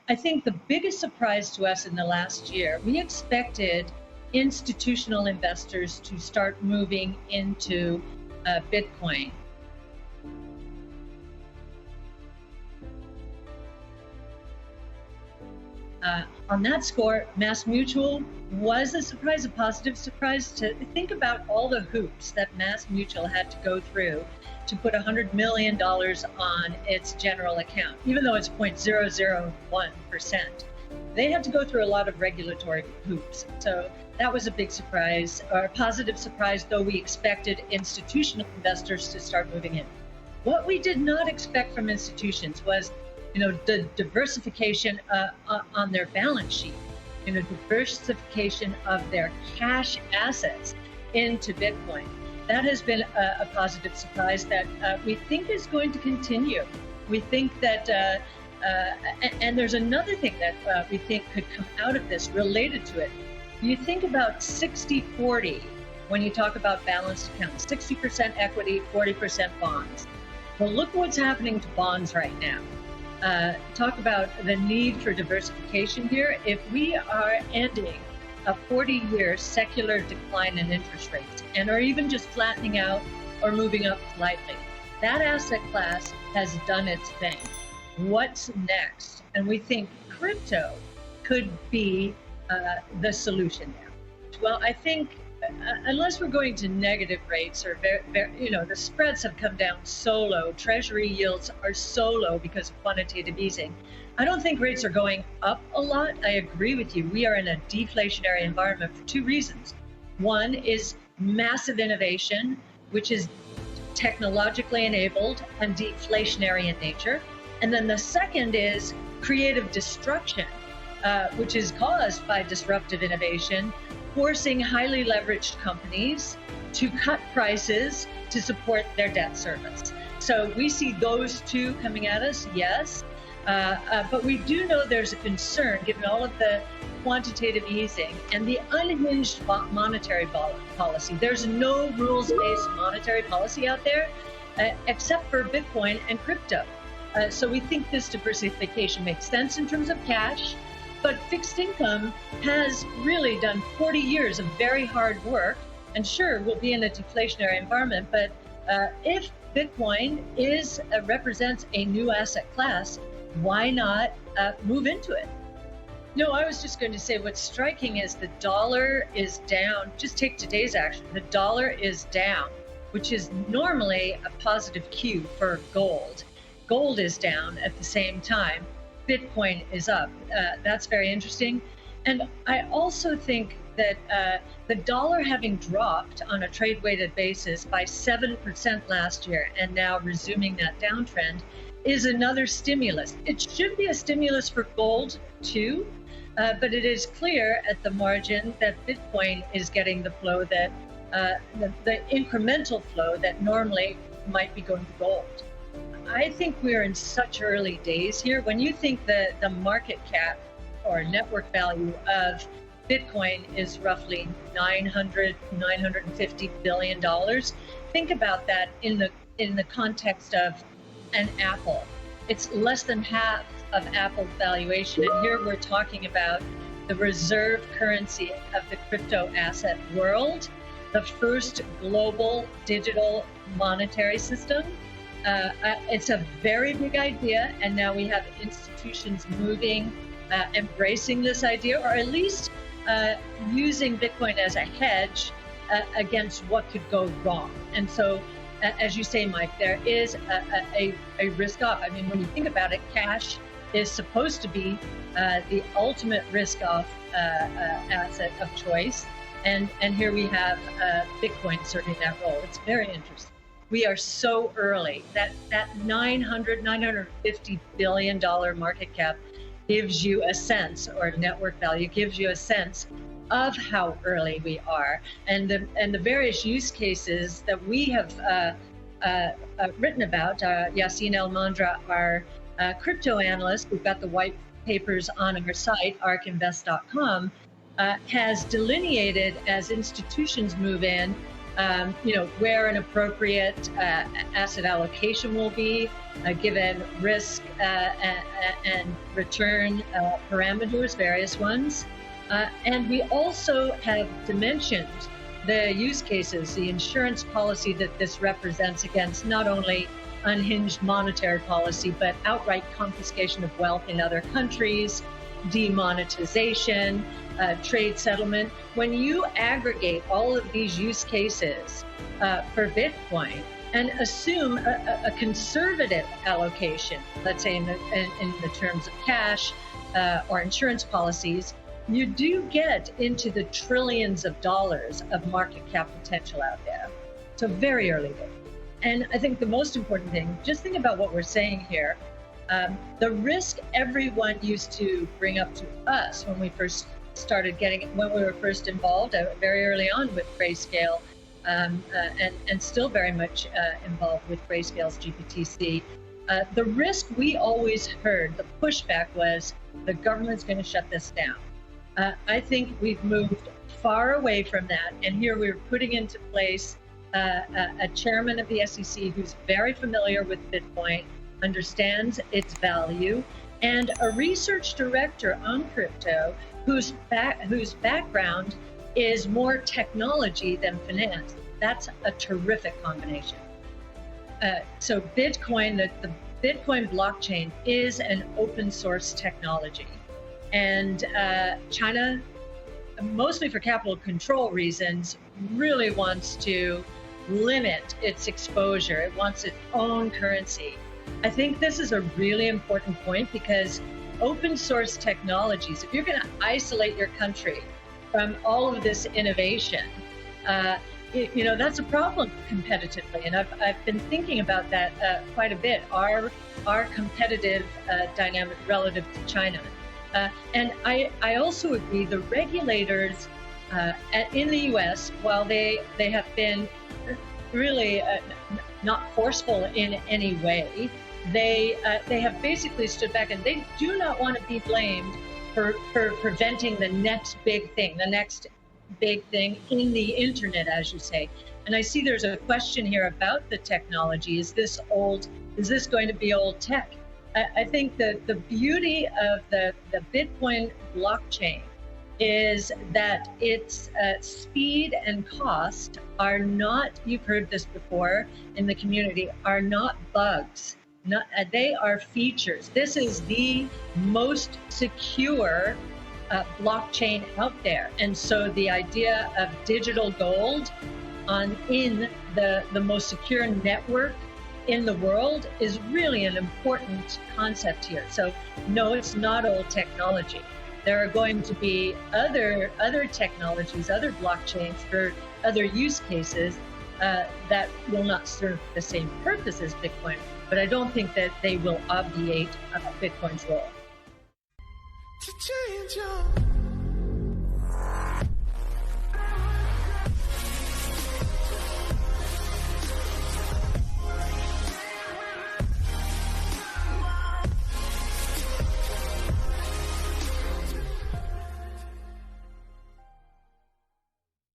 I think the biggest surprise to us in the last year, we expected institutional investors to start moving into Bitcoin. On that score, MassMutual was a surprise, a positive surprise. To think about all the hoops that MassMutual had to go through to put $100 million on its general account, even though it's 0.001%. They had to go through a lot of regulatory hoops. So that was a big surprise, or a positive surprise, though we expected institutional investors to start moving in. What we did not expect from institutions was the diversification on their balance sheet, diversification of their cash assets into Bitcoin. That has been a positive surprise that we think is going to continue. We think that, and there's another thing that we think could come out of this related to it. You think about 60-40 when you talk about balanced accounts, 60% equity, 40% bonds. Well, look what's happening to bonds right now. Talk about the need for diversification here. If we are ending a 40-year secular decline in interest rates and are even just flattening out or moving up slightly, that asset class has done its thing. What's next? And we think crypto could be the solution there. Well, I think unless we're going to negative rates or the spreads have come down so low, treasury yields are so low because of quantitative easing. I don't think rates are going up a lot. I agree with you. We are in a deflationary environment for two reasons. One is massive innovation, which is technologically enabled and deflationary in nature. And then the second is creative destruction, which is caused by disruptive innovation, forcing highly leveraged companies to cut prices to support their debt service. So we see those two coming at us, yes. But we do know there's a concern, given all of the quantitative easing and the unhinged monetary policy. There's no rules-based monetary policy out there, except for Bitcoin and crypto. So we think this diversification makes sense in terms of cash. But fixed income has really done 40 years of very hard work. And sure, we'll be in a deflationary environment, but if Bitcoin represents a new asset class, why not move into it? No, I was just going to say what's striking is the dollar is down. Just take today's action. The dollar is down, which is normally a positive cue for gold. Gold is down at the same time. Bitcoin is up. That's very interesting. And I also think that the dollar having dropped on a trade-weighted basis by 7% last year and now resuming that downtrend is another stimulus. It should be a stimulus for gold too, but it is clear at the margin that Bitcoin is getting the flow that, the incremental flow that normally might be going to gold. I think we're in such early days here. When you think that the market cap or network value of Bitcoin is roughly $950 billion, think about that in the context of an Apple. It's less than half of Apple's valuation. And here we're talking about the reserve currency of the crypto asset world, the first global digital monetary system. It's a very big idea, and now we have institutions moving, embracing this idea, or at least using Bitcoin as a hedge against what could go wrong. And so, as you say, Mike, there is a risk off. I mean, when you think about it, cash is supposed to be the ultimate risk off asset of choice. And here we have Bitcoin serving that role. It's very interesting. We are so early. That $950 billion market cap gives you a sense, or network value gives you a sense of how early we are, and the various use cases that we have written about. Yassine El-Mandra, our crypto analyst, we've got the white papers on our site, arkinvest.com, has delineated as institutions move in where an appropriate asset allocation will be, given risk and return parameters, various ones. And we also have dimensioned the use cases, the insurance policy that this represents against not only unhinged monetary policy, but outright confiscation of wealth in other countries, demonetization, trade settlement. When you aggregate all of these use cases for Bitcoin and assume a conservative allocation, let's say in the terms of cash or insurance policies, you do get into the trillions of dollars of market cap potential out there. So very early days. And I think the most important thing, just think about what we're saying here. The risk everyone used to bring up to us when we first when we were first involved, very early on with Grayscale, and still very much involved with Grayscale's GPTC. The risk we always heard, the pushback was the government's going to shut this down. I think we've moved far away from that, and here we're putting into place a chairman of the SEC who's very familiar with Bitcoin, understands its value, and a research director on crypto whose background is more technology than finance. That's a terrific combination. So Bitcoin, the Bitcoin blockchain is an open source technology. And China, mostly for capital control reasons, really wants to limit its exposure. It wants its own currency. I think this is a really important point because open source technologies, if you're going to isolate your country from all of this innovation, that's a problem competitively. And I've been thinking about that quite a bit, our competitive dynamic relative to China. And I also agree the regulators in the US, while they have been really not forceful in any way, they have basically stood back, and they do not want to be blamed for preventing the next big thing in the internet, as you say. And I see there's a question here about the technology. Is this going to be old tech? I think that the beauty of the Bitcoin blockchain is that its speed and cost are not, you've heard this before in the community, are not bugs. They are features. This is the most secure blockchain out there. And so the idea of digital gold in the most secure network in the world is really an important concept here. So no, it's not old technology. There are going to be other technologies, other blockchains for other use cases that will not serve the same purpose as Bitcoin, but I don't think that they will obviate Bitcoin's role. To change your